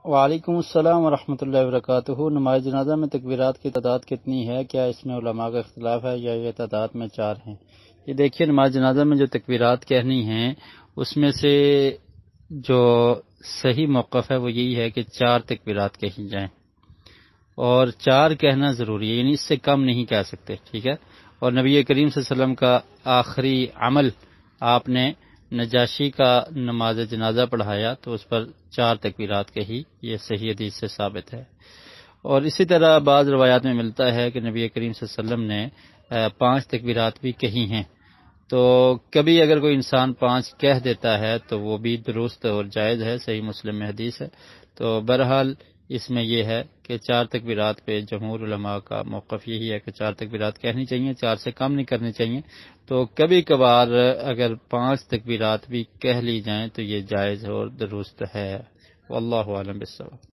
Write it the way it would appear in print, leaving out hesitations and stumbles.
وعلیکم السلام ورحمۃ اللہ وبرکاتہ۔ نماز جنازہ میں تکبیرات کی تعداد کتنی ہے؟ کیا اس میں علماء کا اختلاف ہے یا یہ تعداد میں 4 ہیں؟ یہ دیکھیے، نماز جنازہ میں جو تکبیرات کہنی ہیں اس میں سے جو صحیح موقف ہے وہ یہی ہے کہ 4 تکبیرات کہی جائیں، اور 4 کہنا ضروری ہے، یعنی اس سے کم نہیں کہہ سکتے، ٹھیک ہے۔ اور نبی کریم صلی اللہ علیہ وسلم کا آخری عمل، آپ نے نجاشی کا نماز جنازہ پڑھایا تو اس پر 4 تکبیرات کہی، یہ صحیح حدیث سے ثابت ہے۔ اور اسی طرح بعض روایات میں ملتا ہے کہ نبی کریم صلی اللہ علیہ وسلم نے 5 تکبیرات بھی کہی ہیں، تو کبھی اگر کوئی انسان 5 کہہ دیتا ہے تو وہ بھی درست اور جائز ہے، صحیح مسلم میں حدیث ہے۔ تو بہرحال اس میں یہ ہے کہ 4 تکبیرات پہ جمہور علماء کا موقف یہی ہے کہ 4 تکبیرات کہنی چاہیے، 4 سے کم نہیں کرنی چاہیے۔ تو کبھی کبھار اگر 5 تکبیرات بھی کہہ لی جائیں تو یہ جائز اور درست ہے۔ واللہ اعلم بالصواب۔